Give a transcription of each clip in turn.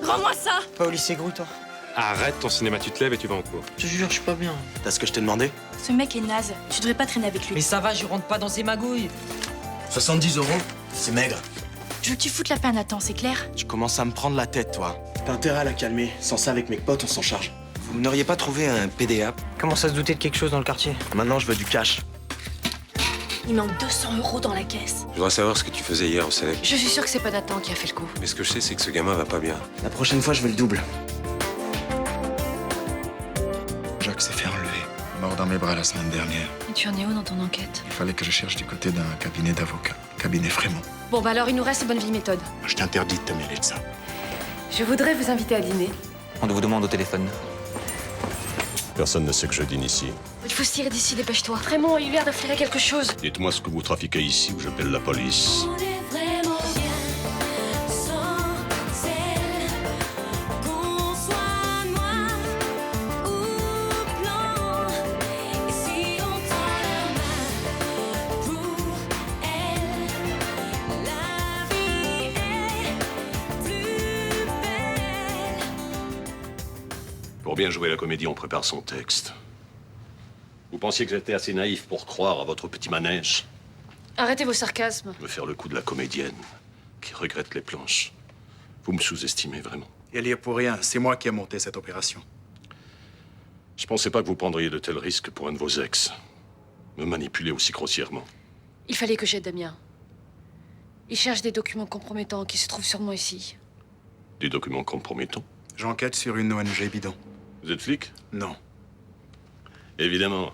Rends-moi ça! Pas au lycée Grouille, toi? Arrête ton cinéma, tu te lèves et tu vas en cours. Je te jure, je suis pas bien. T'as ce que je t'ai demandé? Ce mec est naze. Tu devrais pas traîner avec lui. Mais ça va, je rentre pas dans ces magouilles. 70 €? C'est maigre. Je veux que tu foutes la paix à Nathan, c'est clair? Tu commences à me prendre la tête, toi. T'as intérêt à la calmer. Sans ça, avec mes potes, on s'en charge. Vous n'auriez pas trouvé un PDA? Commence à se douter de quelque chose dans le quartier. Maintenant, je veux du cash. Il manque 200 € dans la caisse. Je voudrais savoir ce que tu faisais hier au Célèbre. Je suis sûre que c'est pas Nathan qui a fait le coup. Mais ce que je sais, c'est que ce gamin va pas bien. La prochaine fois, je veux le double. Jacques s'est fait enlever. Mort dans mes bras la semaine dernière. Et tu en es où dans ton enquête? Il fallait que je cherche du côté d'un cabinet d'avocats. Cabinet Frémont. Bon bah alors il nous reste bonne vieille méthode. Je t'interdis de te mêler de ça. Je voudrais vous inviter à dîner. On vous demande au téléphone. Personne ne sait que je dîne ici. Il faut se tirer d'ici, dépêche-toi. Vraiment, il a eu l'air d'afflairer quelque chose. Dites-moi ce que vous trafiquez ici ou j'appelle la police. On est vraiment bien sans celle qu'on soit noir ou blanc. Et si on tend la main pour elle, la vie est plus belle. Pour bien jouer la comédie, on prépare son texte. Vous pensiez que j'étais assez naïf pour croire à votre petit manège? Arrêtez vos sarcasmes. Me faire le coup de la comédienne qui regrette les planches. Vous me sous-estimez vraiment. Il y a pour rien. C'est moi qui ai monté cette opération. Je pensais pas que vous prendriez de tels risques pour un de vos ex. Me manipuler aussi grossièrement. Il fallait que j'aide Damien. Il cherche des documents compromettants qui se trouvent sûrement ici. Des documents compromettants? J'enquête sur une ONG bidon. Vous êtes flic? Non. Évidemment.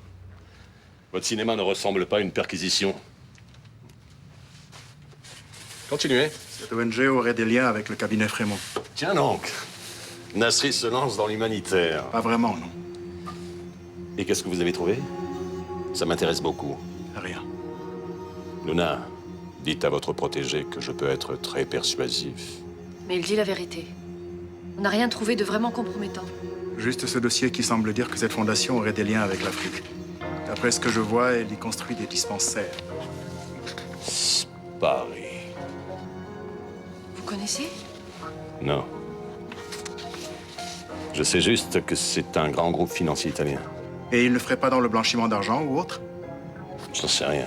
Votre cinéma ne ressemble pas à une perquisition. Continuez. Cette ONG aurait des liens avec le cabinet Frémont. Tiens donc. Nasri se lance dans l'humanitaire. Pas vraiment, non. Et qu'est-ce que vous avez trouvé? Ça m'intéresse beaucoup. Rien. Luna, dites à votre protégé que je peux être très persuasif. Mais il dit la vérité. On n'a rien trouvé de vraiment compromettant. Juste ce dossier qui semble dire que cette fondation aurait des liens avec l'Afrique. D'après ce que je vois, elle y construit des dispensaires. Paris. Vous connaissez? Non. Je sais juste que c'est un grand groupe financier italien. Et il ne ferait pas dans le blanchiment d'argent ou autre? J'en sais rien.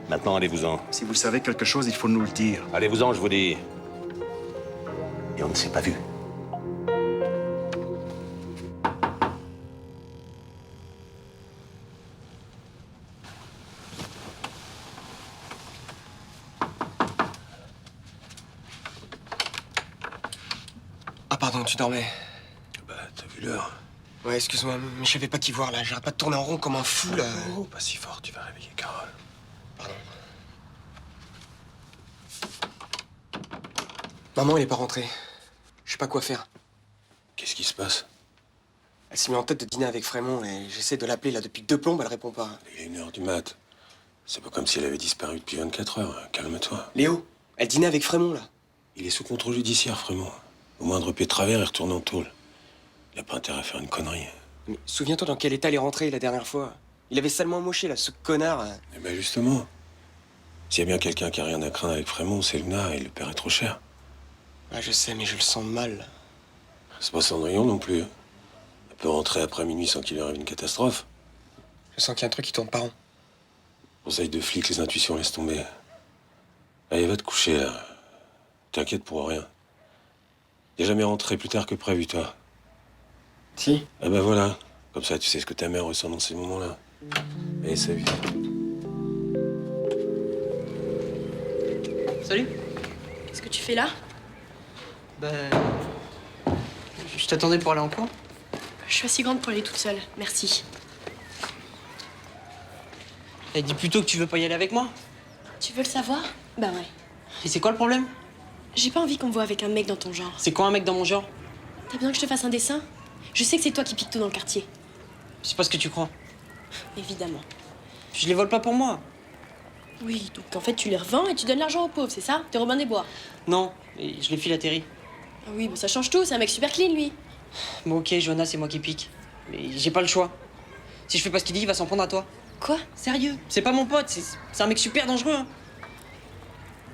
Maintenant, allez-vous-en. Si vous savez quelque chose, il faut nous le dire. Allez-vous-en, je vous dis. Et on ne s'est pas vu. Ah pardon, tu dormais. Bah, t'as vu l'heure? Ouais, excuse-moi, mais je savais pas t'y voir là. J'arrête pas de tourner en rond comme un fou là. Oh, pas si fort, tu vas réveiller Carole. Pardon. Maman, elle est pas rentrée. Je sais pas quoi faire. Qu'est-ce qui se passe? Elle s'est mise en tête de dîner avec Frémont et j'essaie de l'appeler là depuis 2 plombes, elle répond pas. Il est 1h du mat. C'est pas comme si elle avait disparu depuis 24 heures. Calme-toi. Léo, elle dînait avec Frémont là. Il est sous contrôle judiciaire, Frémont. Au moindre pied de travers, il retourne en tôle. Il a pas intérêt à faire une connerie. Mais souviens-toi dans quel état elle est rentrée la dernière fois. Il avait salement moché là, ce connard. Eh ben justement, s'il y a bien quelqu'un qui a rien à craindre avec Frémont, c'est Luna et le père est trop cher. Ah, je sais, mais je le sens mal. C'est pas Cendrillon non plus. Elle peut rentrer après minuit sans qu'il lui arrive une catastrophe. Je sens qu'il y a un truc qui tourne pas rond. Conseil de flic, les intuitions laissent tomber. Allez, va te coucher là. T'inquiète pour rien. T'es jamais rentré plus tard que prévu, toi. Si. Ah ben voilà. Comme ça, tu sais ce que ta mère ressent dans ces moments-là. Allez, salut. Salut. Qu'est-ce que tu fais là? Ben... Je t'attendais pour aller en cours. Je suis assez grande pour aller toute seule, merci. Elle dit plutôt que tu veux pas y aller avec moi. Tu veux le savoir? Bah ouais. Et c'est quoi le problème? J'ai pas envie qu'on me voit avec un mec dans ton genre. C'est quoi un mec dans mon genre? T'as besoin que je te fasse un dessin? Je sais que c'est toi qui piques tout dans le quartier. C'est pas ce que tu crois. Évidemment. Je les vole pas pour moi. Oui, donc en fait tu les revends et tu donnes l'argent aux pauvres, c'est ça? T'es Robin des Bois. Non, et je les file à Terry. Ah oui, bah ça change tout, c'est un mec super clean lui. Bon ok, Johanna, c'est moi qui pique. Mais j'ai pas le choix. Si je fais pas ce qu'il dit, il va s'en prendre à toi. Quoi? Sérieux? C'est pas mon pote, c'est un mec super dangereux. Hein.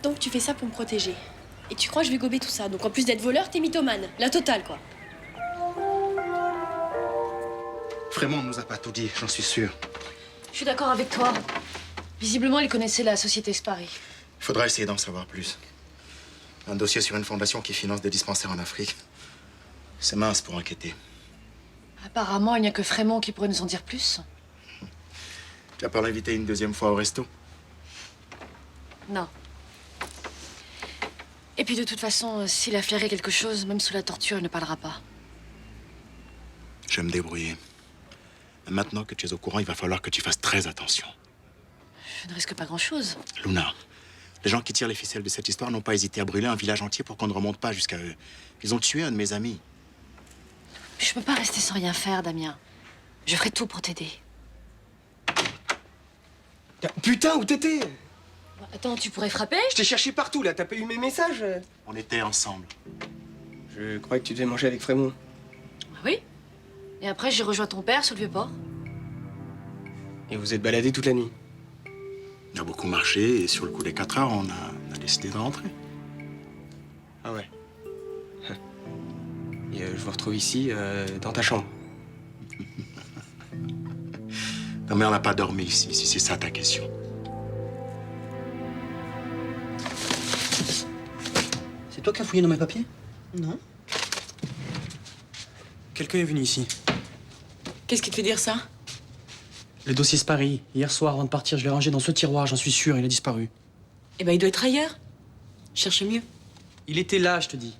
Donc tu fais ça pour me protéger. Et tu crois que je vais gober tout ça. Donc en plus d'être voleur, t'es mythomane. La totale, quoi. Frémont ne nous a pas tout dit, j'en suis sûr. Je suis d'accord avec toi. Visiblement, il connaissait la société Spari. Il faudra essayer d'en savoir plus. Un dossier sur une fondation qui finance des dispensaires en Afrique. C'est mince pour enquêter. Apparemment, il n'y a que Frémont qui pourrait nous en dire plus. Tu vas pas l'inviter une deuxième fois au resto? Non. Et puis de toute façon, s'il a flairé quelque chose, même sous la torture, il ne parlera pas. Je vais me débrouiller. Maintenant que tu es au courant, il va falloir que tu fasses très attention. Je ne risque pas grand-chose. Luna, les gens qui tirent les ficelles de cette histoire n'ont pas hésité à brûler un village entier pour qu'on ne remonte pas jusqu'à eux. Ils ont tué un de mes amis. Je peux pas rester sans rien faire, Damien. Je ferai tout pour t'aider. Putain, où t'étais? Attends, tu pourrais frapper? Je t'ai cherché partout, là. T'as pas eu mes messages? On était ensemble. Je croyais que tu devais manger avec Frémont. Ah oui. Et après, j'ai rejoint ton père sur le Vieux-Port. Et vous êtes baladés toute la nuit? On a beaucoup marché et sur le coup des 4 heures, on a décidé de rentrer. Ah ouais. Et je vous retrouve ici, dans ta chambre. Non mais on n'a pas dormi ici, si c'est ça ta question. C'est toi qui as fouillé dans mes papiers? Non. Quelqu'un est venu ici. Qu'est-ce qui te fait dire ça? Le dossier Spari. Hier soir, avant de partir, je l'ai rangé dans ce tiroir, j'en suis sûr, il a disparu. Eh ben, il doit être ailleurs. Cherche mieux. Il était là, je te dis.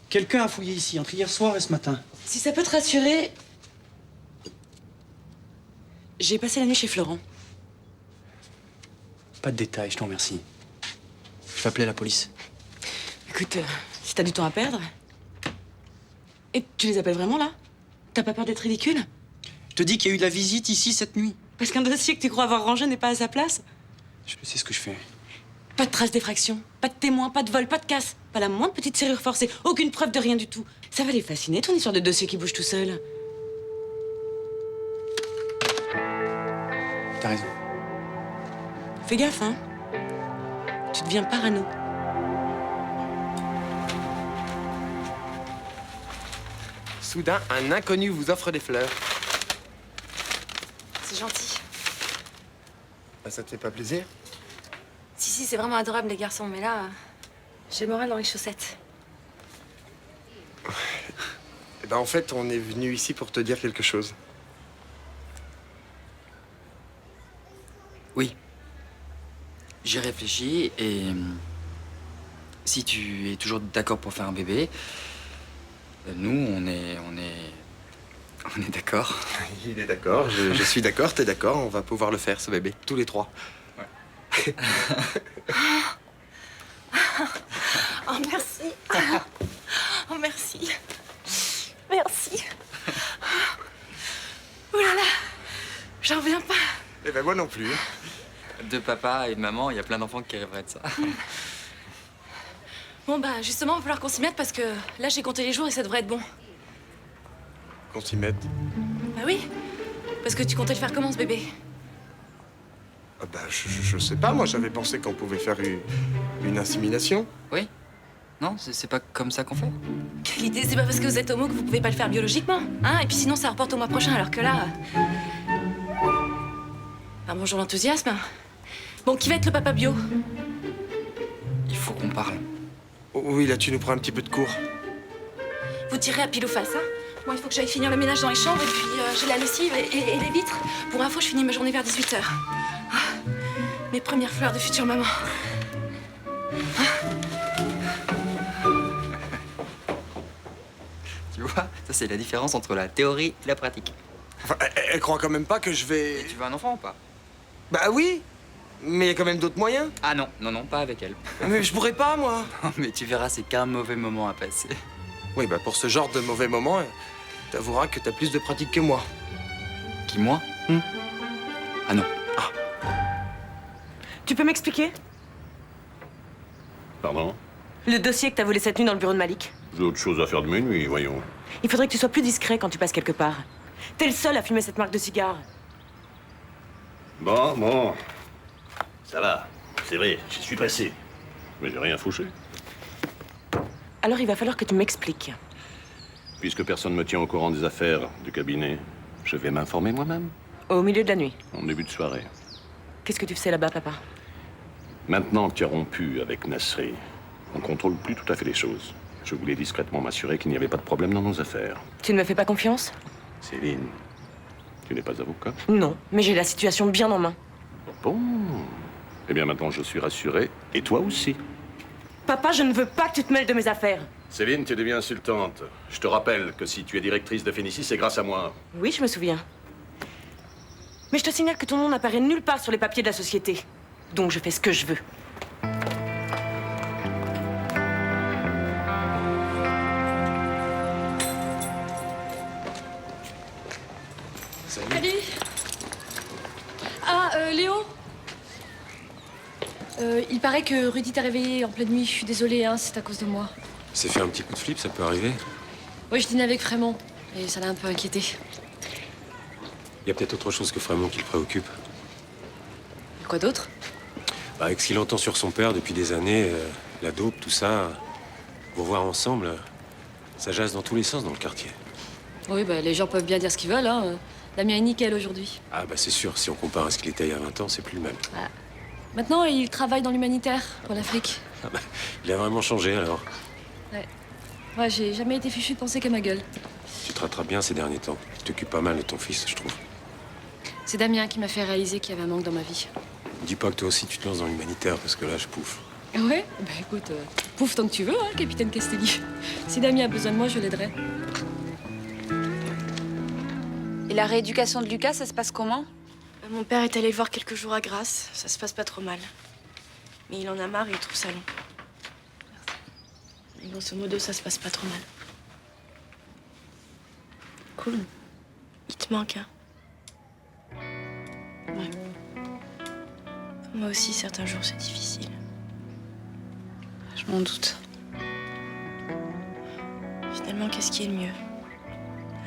Quelqu'un a fouillé ici, entre hier soir et ce matin. Si ça peut te rassurer, j'ai passé la nuit chez Florent. Pas de détails, je t'en remercie. Je vais appeler la police. Écoute, si t'as du temps à perdre... Et tu les appelles vraiment, là? T'as pas peur d'être ridicule? Je te dis qu'il y a eu de la visite ici cette nuit. Parce qu'un dossier que tu crois avoir rangé n'est pas à sa place? Je sais ce que je fais. Pas de traces d'effraction, pas de témoins, pas de vol, pas de casse, pas la moindre petite serrure forcée, aucune preuve de rien du tout. Ça va les fasciner, ton histoire de dossier qui bouge tout seul. T'as raison. Fais gaffe, hein. Tu deviens parano. Soudain, un inconnu vous offre des fleurs. C'est gentil. Bah, ça te fait pas plaisir? Si, c'est vraiment adorable, les garçons. Mais là, j'ai le moral dans les chaussettes. Eh ben, en fait, on est venu ici pour te dire quelque chose. Oui. J'ai réfléchi et si tu es toujours d'accord pour faire un bébé, nous, on est d'accord. Il est d'accord, je suis d'accord, t'es d'accord, on va pouvoir le faire, ce bébé, tous les trois. Ouais. Oh, merci. Oh, merci. Merci. Oh là là, j'en reviens pas. Eh ben, moi non plus. De papa et de maman, il y a plein d'enfants qui rêveraient de ça. Bon, bah, justement, il va falloir qu'on s'y mette parce que là, j'ai compté les jours et ça devrait être bon. Qu'on s'y mette. Bah oui, parce que tu comptais le faire comment, ce bébé? Ah bah, je sais pas, moi j'avais pensé qu'on pouvait faire une insémination. Oui? Non, c'est pas comme ça qu'on fait. Quelle idée, c'est pas parce que vous êtes homo que vous pouvez pas le faire biologiquement, hein? Et puis sinon, ça reporte au mois prochain, alors que là... Enfin, bonjour l'enthousiasme. Bon, qui va être le papa bio? Il faut qu'on parle. Oh, oui, là tu nous prends un petit peu de cours. Vous tirez à pile ou face, hein? Moi, il faut que j'aille finir le ménage dans les chambres et puis j'ai la lessive et les vitres. Pour info, je finis ma journée vers 18h. Mes premières fleurs de future maman. Tu vois, ça c'est la différence entre la théorie et la pratique. Enfin, elle croit quand même pas que je vais... Et tu veux un enfant ou pas? Bah oui, mais il y a quand même d'autres moyens. Ah non, pas avec elle. Mais je pourrais pas, moi. Mais tu verras, c'est qu'un mauvais moment à passer. Oui, bah pour ce genre de mauvais moment, t'avoueras que t'as plus de pratique que moi. Qui, moi? Ah non. Tu peux m'expliquer? Pardon? Le dossier que t'as volé cette nuit dans le bureau de Malik. J'ai autre chose à faire de mes nuits, voyons. Il faudrait que tu sois plus discret quand tu passes quelque part. T'es le seul à fumer cette marque de cigare. Bon. Ça va. C'est vrai, j'y suis passé. Mais j'ai rien fouché. Alors il va falloir que tu m'expliques. Puisque personne ne me tient au courant des affaires du cabinet, je vais m'informer moi-même. Au milieu de la nuit. En début de soirée. Qu'est-ce que tu fais là-bas, papa? Maintenant que tu as rompu avec Nasri, on contrôle plus tout à fait les choses. Je voulais discrètement m'assurer qu'il n'y avait pas de problème dans nos affaires. Tu ne me fais pas confiance? Céline, tu n'es pas avocat? Non, mais j'ai la situation bien en main. Bon. Eh bien maintenant je suis rassuré, et toi aussi. Papa, je ne veux pas que tu te mêles de mes affaires. Céline, tu deviens insultante. Je te rappelle que si tu es directrice de Phénicie, c'est grâce à moi. Oui, je me souviens. Mais je te signale que ton nom n'apparaît nulle part sur les papiers de la société. Donc je fais ce que je veux. Salut. Ah, Léo. Il paraît que Rudy t'a réveillé en pleine nuit. Je suis désolée, hein, c'est à cause de moi. Il s'est fait un petit coup de flip, ça peut arriver. Oui, je dînais avec Frémont et ça l'a un peu inquiété. Il y a peut-être autre chose que Frémont qui le préoccupe. Quoi d'autre? Bah, avec ce qu'il entend sur son père depuis des années, la dope, tout ça, vous voir ensemble, ça jase dans tous les sens dans le quartier. Oui, bah, les gens peuvent bien dire ce qu'ils veulent. Hein. Damien est nickel aujourd'hui. Ah bah c'est sûr, si on compare à ce qu'il était il y a 20 ans, c'est plus le même. Ah. Maintenant, il travaille dans l'humanitaire pour l'Afrique. Ah bah, il a vraiment changé alors. Ouais. Ouais, j'ai jamais été fichu de penser qu'à ma gueule. Tu te rattrapes bien ces derniers temps. Tu t'occupes pas mal de ton fils, je trouve. C'est Damien qui m'a fait réaliser qu'il y avait un manque dans ma vie. Dis pas que toi aussi tu te lances dans l'humanitaire, parce que là, je pouffe. Ouais? Bah écoute, pouf tant que tu veux, hein, capitaine Castelli. Si Damien a besoin de moi, je l'aiderai. Et la rééducation de Lucas, ça se passe comment? Mon père est allé le voir quelques jours à Grasse. Ça se passe pas trop mal. Mais il en a marre et il trouve ça long. Et grosso modo, ça se passe pas trop mal. Cool. Il te manque, hein? Ouais. Moi aussi, certains jours, c'est difficile. Je m'en doute. Finalement, qu'est-ce qui est le mieux?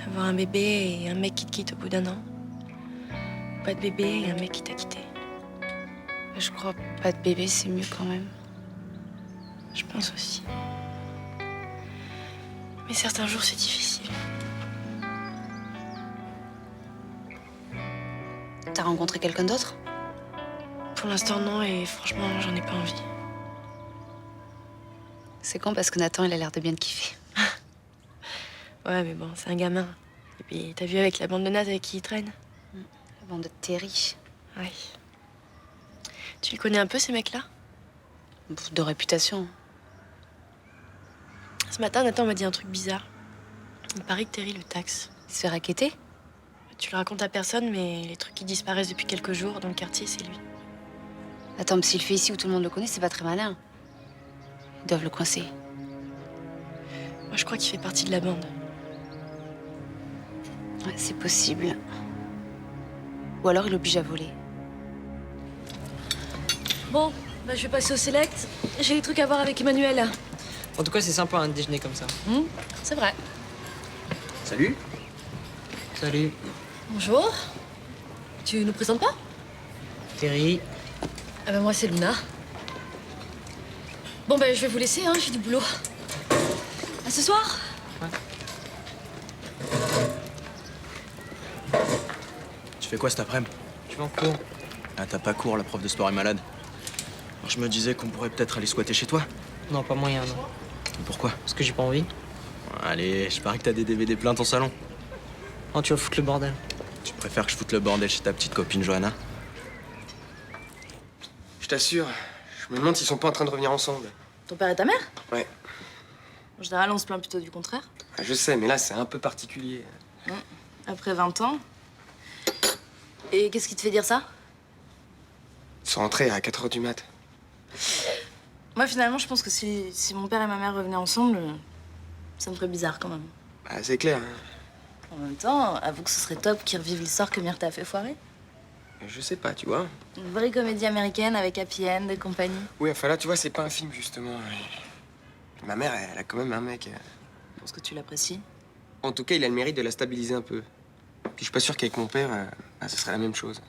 Avoir un bébé et un mec qui te quitte au bout d'un an? Pas de bébé et un mec qui t'a quitté? Je crois pas de bébé, c'est mieux quand même. Je pense aussi. Mais certains jours, c'est difficile. T'as rencontré quelqu'un d'autre? Pour l'instant, non, et franchement, j'en ai pas envie. C'est con parce que Nathan, il a l'air de bien te kiffer. Ouais, mais bon, c'est un gamin. Et puis, t'as vu avec la bande de nazes avec qui il traîne? La bande de Terry. Ouais. Tu le connais un peu, ces mecs-là? De réputation. Ce matin, Nathan m'a dit un truc bizarre. Il paraît que Terry le taxe. Il se fait racketter? Tu le racontes à personne, mais les trucs qui disparaissent depuis quelques jours dans le quartier, c'est lui. Attends, mais s'il le fait ici où tout le monde le connaît, c'est pas très malin. Ils doivent le coincer. Moi, je crois qu'il fait partie de la bande. Ouais, c'est possible. Ou alors il l'oblige à voler. Bon, bah, je vais passer au select. J'ai des trucs à voir avec Emmanuel. En tout cas, c'est sympa un déjeuner comme ça. C'est vrai. Salut. Salut. Bonjour. Tu nous présentes pas? Terry. Ah bah moi, c'est Luna. Bon, bah, je vais vous laisser, hein, j'ai du boulot. À ce soir. Tu fais quoi cet après-midi? Je vais en cours. Ah, t'as pas cours, la prof de sport est malade. Alors, je me disais qu'on pourrait peut-être aller squatter chez toi. Non, pas moyen, non. Et pourquoi? Parce que j'ai pas envie. Allez, je parie que t'as des DVD plein ton salon. Oh, tu vas foutre le bordel. Tu préfères que je foute le bordel chez ta petite copine Johanna? Je t'assure, je me demande s'ils sont pas en train de revenir ensemble. Ton père et ta mère? Ouais. En général, on se plaint plutôt du contraire. Ah, je sais, mais là, c'est un peu particulier. Après 20 ans. Et qu'est-ce qui te fait dire ça? Ils sont rentrés à 4 h du mat. Moi, finalement, je pense que si mon père et ma mère revenaient ensemble, ça me ferait bizarre quand même. Bah, c'est clair. Hein. En même temps, avoue que ce serait top qu'ils revivent l'histoire que Myrthe a fait foirer. Je sais pas, tu vois. Une vraie comédie américaine avec happy end et compagnie. Oui, enfin là, tu vois, c'est pas un film, justement. Ma mère, elle a quand même un mec. Pour ce que tu l'apprécies. En tout cas, il a le mérite de la stabiliser un peu. Puis je suis pas sûr qu'avec mon père, ce serait la même chose.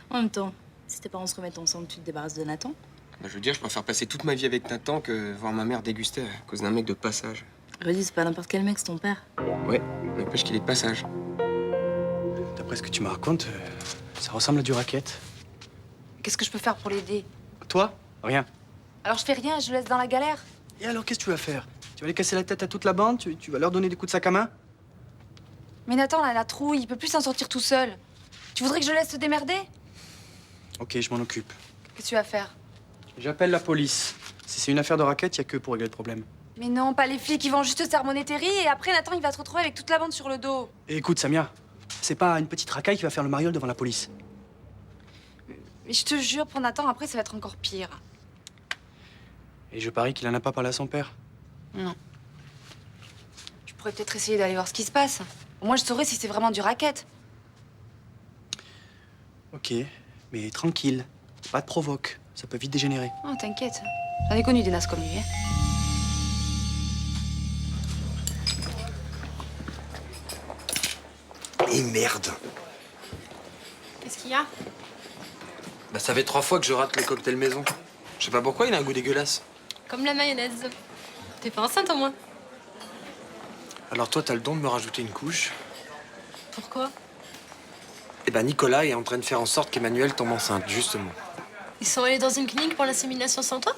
En même temps, si tes parents se remettent ensemble, tu te débarrasses de Nathan. Bah, je veux dire, je préfère passer toute ma vie avec Nathan que voir ma mère déguster à cause d'un mec de passage. Rudy, c'est pas n'importe quel mec, c'est ton père. Ouais, n'empêche qu'il est de passage. D'après ce que tu me racontes, ça ressemble à du racket. Qu'est-ce que je peux faire pour l'aider? Toi? Rien. Alors je fais rien, je le laisse dans la galère. Et alors, qu'est-ce que tu vas faire? Tu vas aller casser la tête à toute la bande? Tu vas leur donner des coups de sac à main? Mais Nathan, là, la trouille, il peut plus s'en sortir tout seul. Tu voudrais que je le laisse se démerder? Ok, je m'en occupe. Qu'est-ce que tu vas faire? J'appelle la police. Si c'est une affaire de racket, y a que pour régler le problème. Mais non, pas les flics, ils vont juste sermonner Terry et après Nathan, il va se retrouver avec toute la bande sur le dos. Et écoute, Samia, c'est pas une petite racaille qui va faire le mariole devant la police. Mais je te jure, pour Nathan, après, ça va être encore pire. Et je parie qu'il en a pas parlé à son père. Non. Je pourrais peut-être essayer d'aller voir ce qui se passe. Au moins, je saurais si c'est vraiment du racket. Ok, mais tranquille. Pas de provoque. Ça peut vite dégénérer. Oh, t'inquiète. J'en ai connu des nasses comme lui, hein. Et merde. Qu'est-ce qu'il y a? Bah, ça fait 3 fois que je rate le cocktail maison. Je sais pas pourquoi, il a un goût dégueulasse. Comme la mayonnaise. T'es pas enceinte au moins? Alors toi, t'as le don de me rajouter une couche. Pourquoi? Eh ben, Nicolas est en train de faire en sorte qu'Emmanuel tombe enceinte, justement. Ils sont allés dans une clinique pour l'insémination sans toi?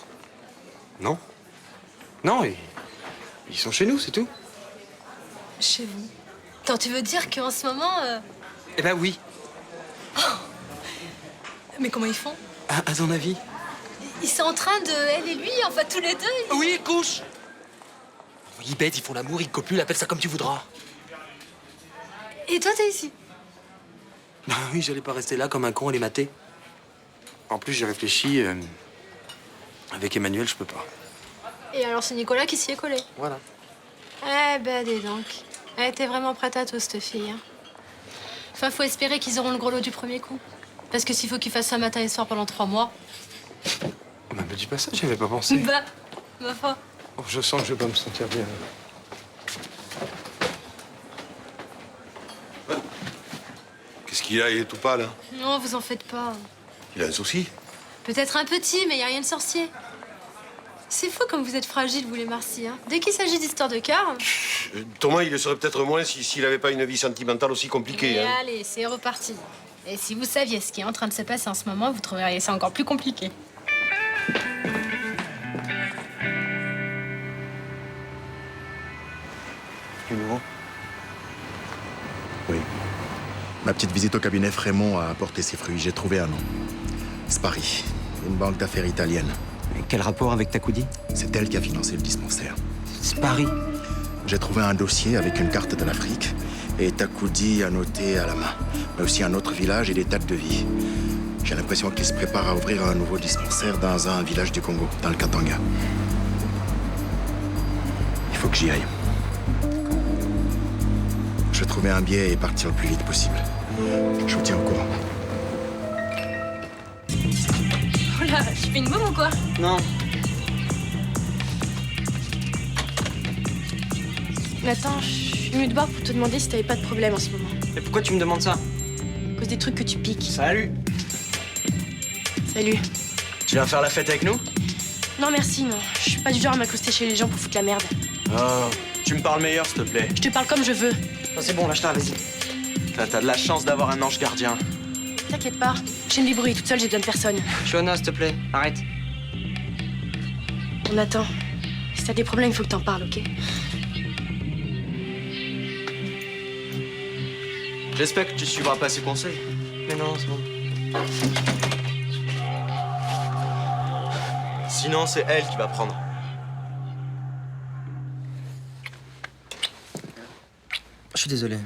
Non. Non, ils sont chez nous, c'est tout. Chez vous. Attends, tu veux dire qu'en ce moment... Eh ben oui. Mais comment ils font? À ton avis? Ils sont en train de... Elle et lui, enfin tous les deux... Oui, couche. Ils bêtent, ils font l'amour, ils copulent, appelle ça comme tu voudras. Et toi, t'es ici? Bah oui, j'allais pas rester là comme un con à les mater. En plus, j'ai réfléchi. Avec Emmanuel, je peux pas. Et alors, c'est Nicolas qui s'y est collé. Voilà. Eh ben, dis donc. Elle était vraiment prête à tout, cette fille. Hein. Enfin, faut espérer qu'ils auront le gros lot du premier coup. Parce que s'il faut qu'ils fassent ça matin et soir pendant 3 mois... Bah, me dis pas ça, j'y avais pas pensé. Bah, ma foi. Oh, je sens que je vais pas me sentir bien. Qu'est-ce qu'il a? Il est tout pâle, là. Non, vous en faites pas. Il a un souci? Peut-être un petit, mais y a rien de sorcier. C'est fou comme vous êtes fragile, vous les Marcy. Hein. Dès qu'il s'agit d'histoire de cœur... Thomas, il le serait peut-être moins s'il avait pas une vie sentimentale aussi compliquée. Et Hein. allez, c'est reparti. Et si vous saviez ce qui est en train de se passer en ce moment, vous trouveriez ça encore plus compliqué. Du nouveau? Oui. Ma petite visite au cabinet Frémont a apporté ses fruits. J'ai trouvé un nom. Spari, une banque d'affaires italienne. Et quel rapport avec Takoudi? C'est elle qui a financé le dispensaire. Spari. J'ai trouvé un dossier avec une carte de l'Afrique et Takoudi a noté à la main, mais aussi un autre village et des dates de vie. J'ai l'impression qu'il se prépare à ouvrir un nouveau dispensaire dans un village du Congo, dans le Katanga. Il faut que j'y aille. Je vais trouver un billet et partir le plus vite possible. Je vous tiens au courant. Oh là, je fais une bombe ou quoi? Non. Nathan, je suis venue te voir pour te demander si t'avais pas de problème en ce moment. Mais pourquoi tu me demandes ça? À cause des trucs que tu piques. Salut. Salut. Tu viens faire la fête avec nous? Non, merci, non. Je suis pas du genre à m'accroster chez les gens pour foutre la merde. Oh, tu me parles meilleur, s'il te plaît. Je te parle comme je veux. Non, c'est bon, lâche-la, vas-y. T'as de la chance d'avoir un ange gardien. T'inquiète pas, je me débrouille toute seule, j'ai besoin de personne. Johanna, s'il te plaît, arrête. On attend. Si t'as des problèmes, il faut que t'en parles, ok? J'espère que tu suivras pas ses conseils. Mais non, c'est bon. Sinon, c'est elle qui va prendre. Je suis désolé.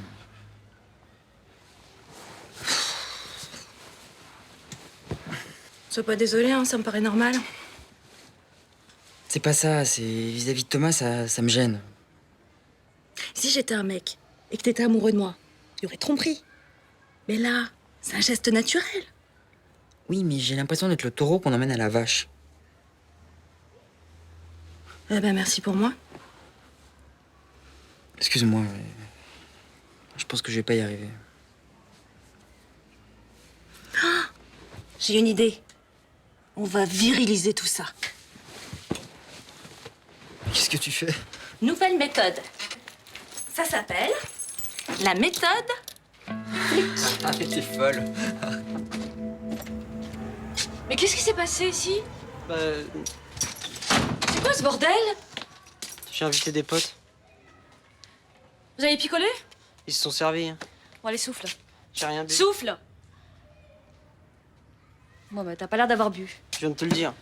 Sois pas désolé, hein, ça me paraît normal. C'est pas ça, c'est vis-à-vis de Thomas, ça me gêne. Si j'étais un mec et que t'étais amoureux de moi, il y aurait tromperie. Mais là, c'est un geste naturel. Oui, mais j'ai l'impression d'être le taureau qu'on emmène à la vache. Eh ben, merci pour moi. Excuse-moi, je pense que je vais pas y arriver. J'ai une idée. On va viriliser tout ça. Qu'est-ce que tu fais? Nouvelle méthode. Ça s'appelle la méthode flic. Ah, mais t'es folle. Mais qu'est-ce qui s'est passé ici? Bah, C'est quoi ce bordel? j'ai invité des potes. Vous avez picolé? Ils se sont servis. Bon, allez, souffle. J'ai rien bu. Souffle! Bon, bah, t'as pas l'air d'avoir bu. Je viens de te le dire.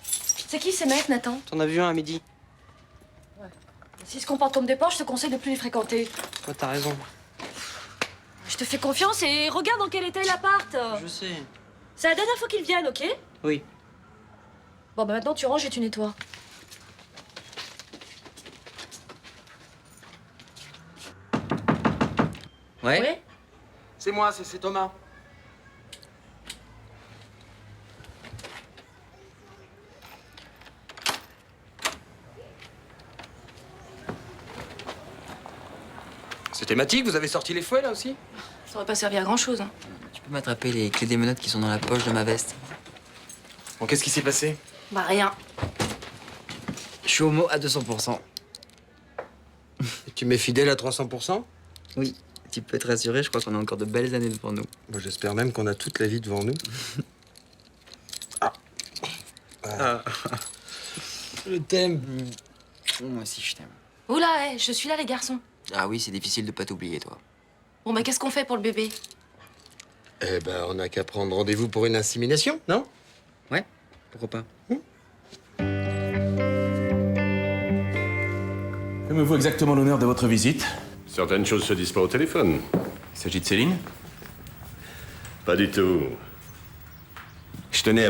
C'est qui ces mecs, Nathan? T'en as vu un à midi. S'ils se comportent comme des porcs, je te conseille de plus les fréquenter. Ouais, t'as raison. Je te fais confiance et regarde dans quel état est l'appart. Je sais. C'est la dernière fois qu'ils viennent, ok? Oui. Bon, bah maintenant tu ranges et tu nettoies. Ouais? C'est moi, c'est Thomas. C'est thématique, vous avez sorti les fouets là aussi? Ça aurait pas servi à grand chose. Tu peux m'attraper les clés des menottes qui sont dans la poche de ma veste? Bon, qu'est-ce qui s'est passé? Bah rien. Je suis homo à 200%. Tu m'es fidèle à 300%? Oui, tu peux te rassurer, je crois qu'on a encore de belles années devant nous. Bon, j'espère même qu'on a toute la vie devant nous. Je t'aime. Moi aussi, je t'aime. Oula, je suis là, les garçons. Ah oui, c'est difficile de pas t'oublier, toi. Bon, bah qu'est-ce qu'on fait pour le bébé? Eh ben, on n'a qu'à prendre rendez-vous pour une insémination, non? Ouais, pourquoi pas? Faites-vous exactement l'honneur de votre visite? Certaines choses se disent pas au téléphone. Il s'agit de Céline? Pas du tout. Je tenais à vous